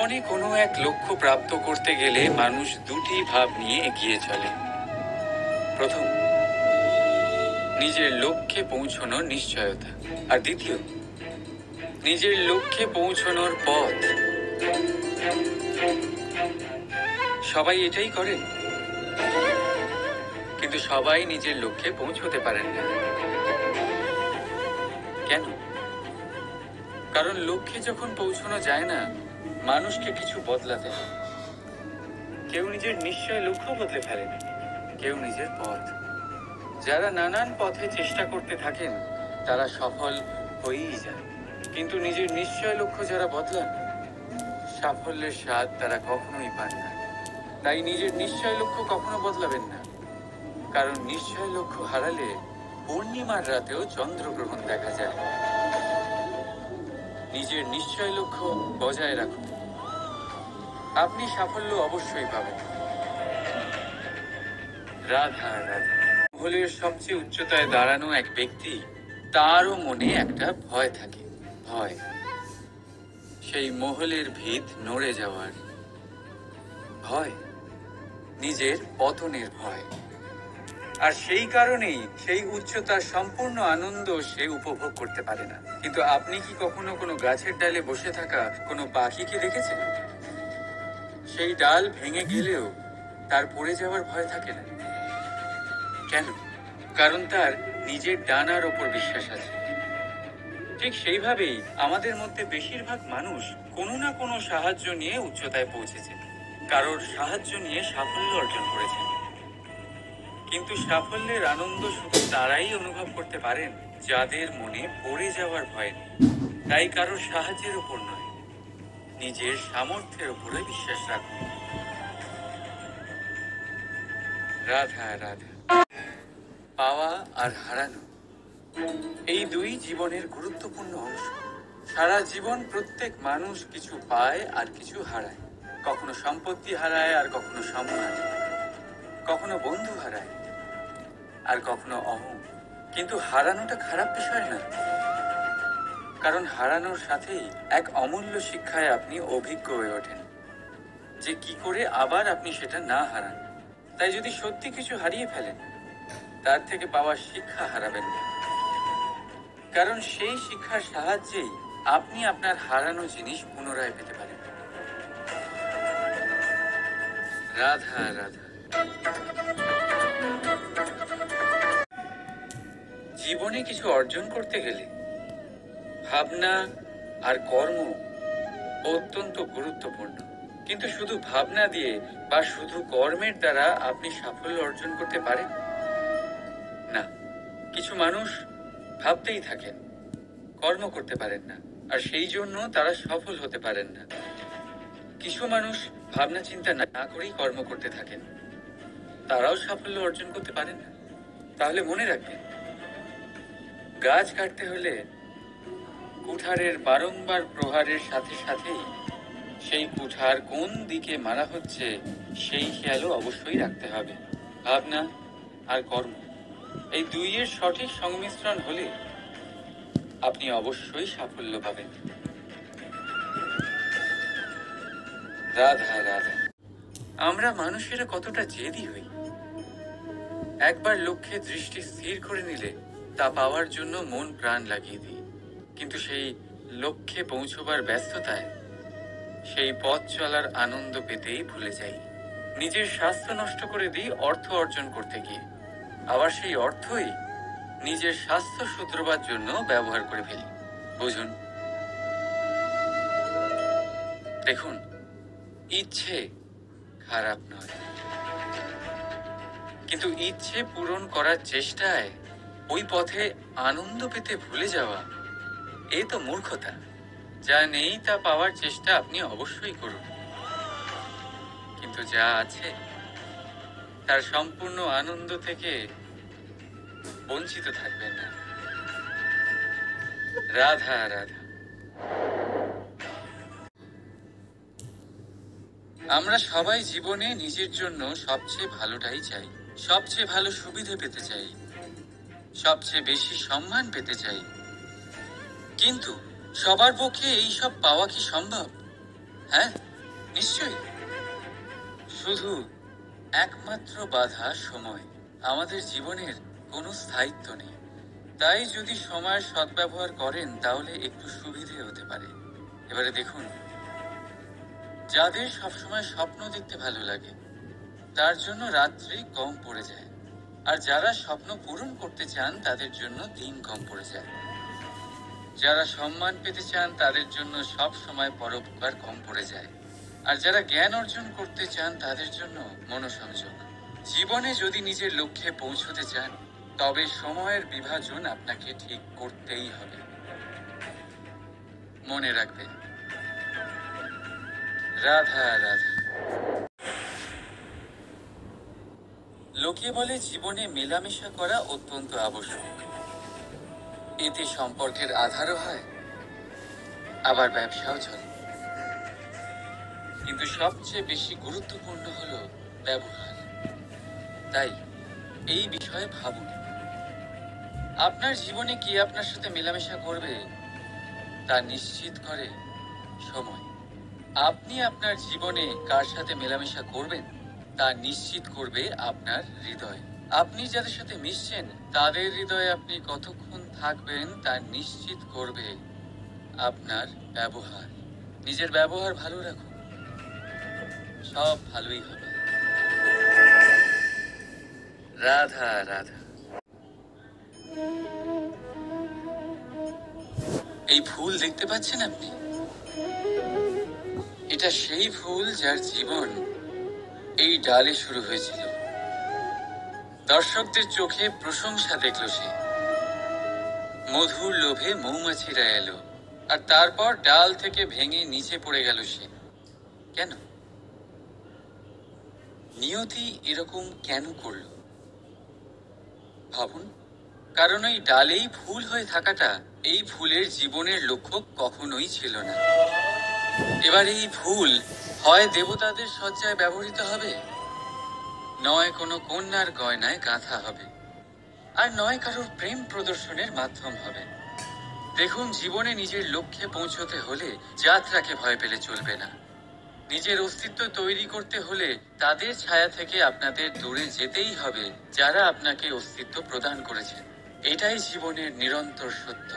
জীবনে কোনো এক লক্ষ্য প্রাপ্ত করতে গেলে মানুষ দুটি ভাব নিয়ে এগিয়ে চলে। প্রথম, নিজের লক্ষ্যে পৌঁছানোর নিশ্চয়তা, আর দ্বিতীয়, নিজের লক্ষ্যে পৌঁছানোর পথ। সবাই এটাই করেন, কিন্তু সবাই নিজের লক্ষ্যে পৌঁছতে পারেন না। কেন? কারণ লক্ষ্যে যখন পৌঁছানো যায় না, মানুষকে কিছু বদলাতে হয়। কেউ নিজের নিশ্চয় লক্ষ্য বদলে ফেলেন, কেউ নিজের পথ। যারা নানান পথে চেষ্টা করতে থাকেন তারা সফল হয়েই যায়, কিন্তু নিজের নিশ্চয় লক্ষ্য যারা বদলান, সাফল্যের স্বাদ তারা কখনোই পান না। তাই নিজের নিশ্চয় লক্ষ্য কখনো বদলাবেন না, কারণ নিশ্চয় লক্ষ্য হারালে পূর্ণিমার রাতেও চন্দ্রগ্রহণ দেখা যায়। নিজের নিশ্চয় লক্ষ্য বজায় রাখুন, আপনি সাফল্য অবশ্যই পাবেন। রাধা রাধা। মহলের সবচেয়ে উচ্চতায় দাঁড়ানো এক ব্যক্তি, তারও মনে একটা ভয় থাকে। ভয়, সেই মহলের ভিত নড়ে যাওয়ার ভয়, নিজের পতনের ভয়। আর সেই কারণেই সেই উচ্চতার সম্পূর্ণ আনন্দ সে উপভোগ করতে পারে না। কিন্তু আপনি কি কখনো কোনো গাছের ডালে বসে থাকা কোনো পাখিকে দেখেছেন? সেই ডাল ভেঙে গেলেও তার পড়ে যাওয়ার ভয় থাকে না। কেন? কারণ তার নিজের ডানার ওপর বিশ্বাস আছে। ঠিক সেইভাবেই আমাদের মধ্যে বেশিরভাগ মানুষ কোনো না কোনো সাহায্য নিয়ে উচ্চতায় পৌঁছেছে, কারোর সাহায্য নিয়ে সাফল্য অর্জন করেছেন। কিন্তু সাফল্যের আনন্দ শুধু তারাই অনুভব করতে পারেন যাদের মনে পড়ে যাওয়ার ভয় নেই। তাই কারোর সাহায্যের উপর নয়, নিজের সামর্থ্যের উপরে বিশ্বাস রাখুন। রাধা রাধা। পাওয়া আর হারানো, এই দুই জীবনের গুরুত্বপূর্ণ অংশ। সারা জীবন প্রত্যেক মানুষ কিছু পায় আর কিছু হারায়। কখনো সম্পত্তি হারায় আর কখনো সম্মান, কখনো বন্ধু হারায় আর কখনো অহং। কিন্তু হারানোটা খারাপ বিষয় না, কারণ হারানোর সাথেই এক অমূল্য শিক্ষায় আপনি অভিজ্ঞ হয়ে ওঠেন, যে কি করে আবার আপনি সেটা না হারান। তাই যদি সত্যি কিছু হারিয়ে ফেলেন, তার থেকে পাওয়া শিক্ষা হারাবেন না, কারণ সেই শিক্ষার সাহায্যেই আপনি আপনার হারানো জিনিস পুনরায় পেতে পারেন। রাধা রাধা। জীবনে কিছু অর্জন করতে গেলে ভাবনা আর কর্ম অত্যন্ত গুরুত্বপূর্ণ। কিন্তু শুধু ভাবনা দিয়ে বা শুধু কর্মের দ্বারা আপনি সাফল্য অর্জন করতে পারেন না। কিছু মানুষ ভাবতেই থাকেন, কর্ম করতে পারেন না, আর সেই জন্য তারা সফল হতে পারেন না। কিছু মানুষ ভাবনা চিন্তা না করেই কর্ম করতে থাকেন, তারাও সাফল্য অর্জন করতে পারেন না। তাহলে মনে রাখবেন, গাছ কাটতে হলে কুঠারের বারংবার প্রহারের সাথে সাথেই সেই কুঠার কোন দিকে মারা হচ্ছে সেই খেয়ালও অবশ্যই রাখতে হবে। ভাবনা আর কর্ম, এই দুইয়ের সঠিক সংমিশ্রণ হলে আপনি অবশ্যই সাফল্য পাবেন। রাধা রাধা। আমরা মানুষেরা কতটা জেদি হই। একবার লক্ষ্যে দৃষ্টি স্থির করে নিলে তা পাওয়ার জন্য মন প্রাণ লাগিয়ে দিই, কিন্তু সেই লক্ষ্যে পৌঁছবার ব্যস্ততায় সেই পথ চলার আনন্দ পেতেই ভুলে যাই। নিজের স্বাস্থ্য নষ্ট করে দিই অর্থ অর্জন করতে গিয়ে, আবার সেই অর্থই নিজের স্বাস্থ্য শুধরবার জন্য ব্যবহার করে ফেলি। বুঝুন, দেখুন, ইচ্ছে খারাপ নয়, কিন্তু ইচ্ছে পূরণ করার চেষ্টায় ওই পথে আনন্দ পেতে ভুলে যাওয়া, এ তো মূর্খতা। যা নেই তা পাওয়ার চেষ্টা আপনি অবশ্যই করুন, কিন্তু যা আছে তার সম্পূর্ণ আনন্দ থেকে বঞ্চিত থাকবেন না। রাধা রাধা। আমরা সবাই জীবনে নিজের জন্য সবচেয়ে ভালোটাই চাই, সবচেয়ে ভালো সুবিধা পেতে চাই, সবচেয়ে বেশি সম্মান পেতে চাই। কিন্তু সবার পক্ষে এই সব পাওয়া কি সম্ভব? হ্যাঁ, নিশ্চয়ই। শুধু একমাত্র বাধা সময়। আমাদের জীবনের কোনো স্থায়িত্ব নেই, তাই যদি সময়ের সদ্ব্যবহার করেন তাহলে একটু সুবিধে হতে পারে। এবারে দেখুন, যাদের সবসময় স্বপ্ন দেখতে ভালো লাগে তার জন্য রাত্রি কম পড়ে যায়, আর যারা স্বপ্ন পূরণ করতে চান তাদের জন্য দিন কম পড়ে যায়। যারা সম্মান পেতে চান তাদের জন্য সব সময় পরোপকার কম পড়ে যায়, আর যারা জ্ঞান অর্জন করতে চান তাদের জন্য মনোসংযোগ। জীবনে যদি নিজের লক্ষ্যে পৌঁছতে চান তবে সময়ের বিভাজন আপনাকে ঠিক করতেই হবে। মনে রাখবেন, রাধা রাধা। লোকে বলে জীবনে মেলামেশা করা অত্যন্ত আবশ্যক। এতে সম্পর্কের আধারও হয়, আবার ব্যবসাও চলে। কিন্তু সবচেয়ে বেশি গুরুত্বপূর্ণ হলো ব্যবহার। তাই এই বিষয়ে ভাবুন, আপনার জীবনে কি আপনার সাথে মেলামেশা করবে তা নিশ্চিত করে সময়। আপনি আপনার জীবনে কার সাথে মেলামেশা করবেন তা নিশ্চিত করবে আপনার হৃদয়। আপনি যাদের সাথে মিশছেন তাদের হৃদয়ে আপনি কতক্ষণ থাকবেন তা নিশ্চিত করবে আপনার ব্যবহার। নিজের ব্যবহার ভালো রাখুন, সব ভালোই হবে। রাধা রাধা। এই ফুল দেখতে পাচ্ছেন আপনি? এটা সেই ফুল যার জীবন এই ডালে শুরু হয়েছিল। দর্শকদের চোখে প্রশংসা দেখল সে, মধুর লোভে মৌমাছিরা এলো, আর তারপর ডাল থেকে ভেঙে নিচে পড়ে গেল সে। কেন? নিয়তি এরকম কেন করল ভাবুন। কারণ ওই ডালেই ফুল হয়ে থাকাটা এই ফুলের জীবনের লক্ষ্য কখনোই ছিল না। এবার এই ফুল হয় দেবতাদের সজ্জায় ব্যবহৃত হবে, নয় কোনো কন্যার গয়নায় গাঁথা হবে, আর নয় কারোর প্রেম প্রদর্শনের মাধ্যম হবে। দেখুন, জীবনে নিজের লক্ষ্যে পৌঁছতে হলে যাত্রাকে ভয় পেলে চলবে না। নিজের অস্তিত্ব তৈরি করতে হলে তাদের ছায়া থেকে আপনাদের দূরে যেতেই হবে যারা আপনাকে অস্তিত্ব প্রদান করেছেন। এটাই জীবনের নিরন্তর সত্য।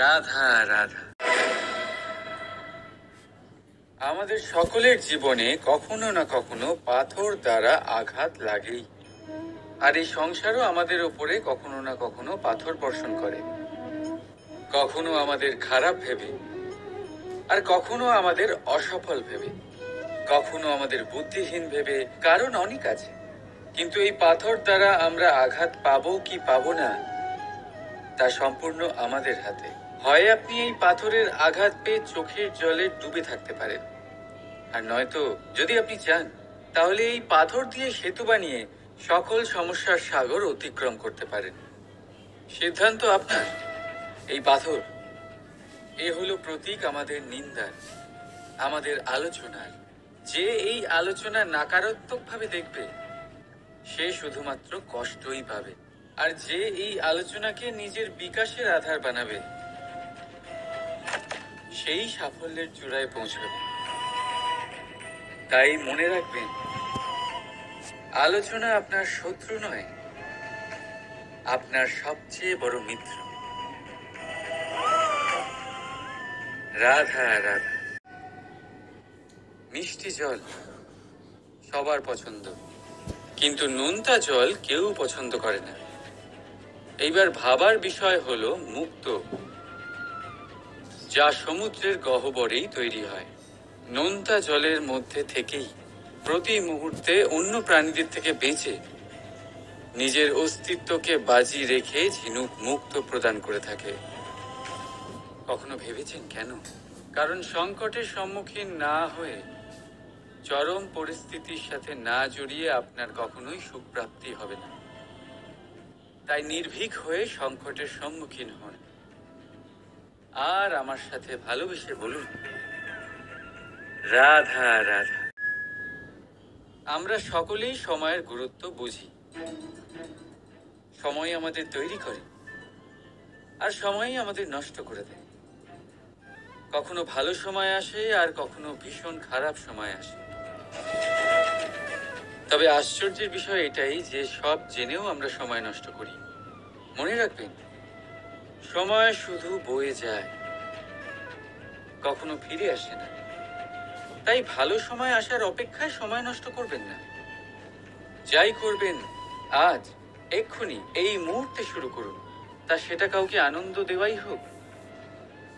রাধা রাধা। আমাদের সকলের জীবনে কখনো না কখনো পাথর দ্বারা আঘাত লাগেই, আর এই সংসারও আমাদের ওপরে কখনো না কখনো পাথর বর্ষণ করে। কখনো আমাদের খারাপ ভেবে, আর কখনো আমাদের অসফল ভেবে, কখনো আমাদের বুদ্ধিহীন ভেবে। কারণ অনেক আছে, কিন্তু এই পাথর দ্বারা আমরা আঘাত পাবো কি পাবো না তা সম্পূর্ণ আমাদের হাতে। হয় আপনি এই পাথরের আঘাত পেয়ে চোখের জলে ডুবে থাকতে পারেন, আর নয়তো যদি আপনি চান তাহলে এই পাথর দিয়ে সেতু বানিয়ে সকল সমস্যার সাগর অতিক্রম করতে পারেন। সিদ্ধান্ত আপনার। এই পাথর এ হলো প্রতীক আমাদের নিন্দার, আমাদের আলোচনার। যে এই আলোচনা নাকারাত্মকভাবে দেখবে সে শুধুমাত্র কষ্টই পাবে, আর যে এই আলোচনাকে নিজের বিকাশের আধার বানাবে সেই সাফল্যের চূড়ায় পৌঁছবে। তাই মনে রাখবেন, আলোচনা আপনার শত্রু নয়, আপনার সবচেয়ে বড় মিত্র। রাধা রাধা। মিষ্টি জল সবার পছন্দ, কিন্তু নোনতা জল কেউ পছন্দ করে না। এইবার ভাবার বিষয় হলো মুক্ত, যা সমুদ্রের গহ্বরেই তৈরি হয়। নোনতা জলের মধ্যে থেকেই প্রতি মুহূর্তে অন্য প্রাণীদের থেকে বেঁচে নিজের অস্তিত্বকে বাজি রেখে ঝিনুক মুক্ত প্রদান করে থাকে। কখনো ভেবেছেন কেন? কারণ সংকটের সম্মুখীন না হয়ে, চরম পরিস্থিতির সাথে না জড়িয়ে আপনার কখনোই সুপ্রাপ্তি হবে না। তাই নির্ভীক হয়ে সংকটের সম্মুখীন হন, আর আমার সাথে ভালোবেসে বলুন, রাধা রাধা। আমরা সকলেই সময়ের গুরুত্ব বুঝি। সময় আমাদের তৈরি করে, আর সময়ই আমাদের নষ্ট করে দেয়। কখনো ভালো সময় আসে আর কখনো ভীষণ খারাপ সময় আসে। তবে আশ্চর্যের বিষয় এটাই যে সব জেনেও আমরা সময় নষ্ট করি। মনে রাখবেন, সময় শুধু বয়ে যায়, কখনো ফিরে আসে না। তাই ভালো সময় আসার অপেক্ষায় সময় নষ্ট করবেন না। যাই করবেন আজ, এক্ষুনি, এই মুহূর্তে শুরু করুন। তা সেটা কাউকে আনন্দ দেওয়াই হোক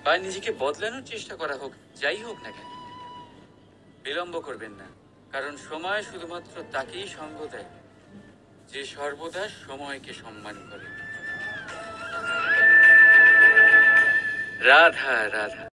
বা নিজেকে বদলানোর চেষ্টা করা হোক, যাই হোক না কেন, বিলম্ব করবেন না। কারণ সময় শুধুমাত্র তাকেই সঙ্গ দেয় যে সর্বদা সময়কে সম্মান করে। রাধা রাধা।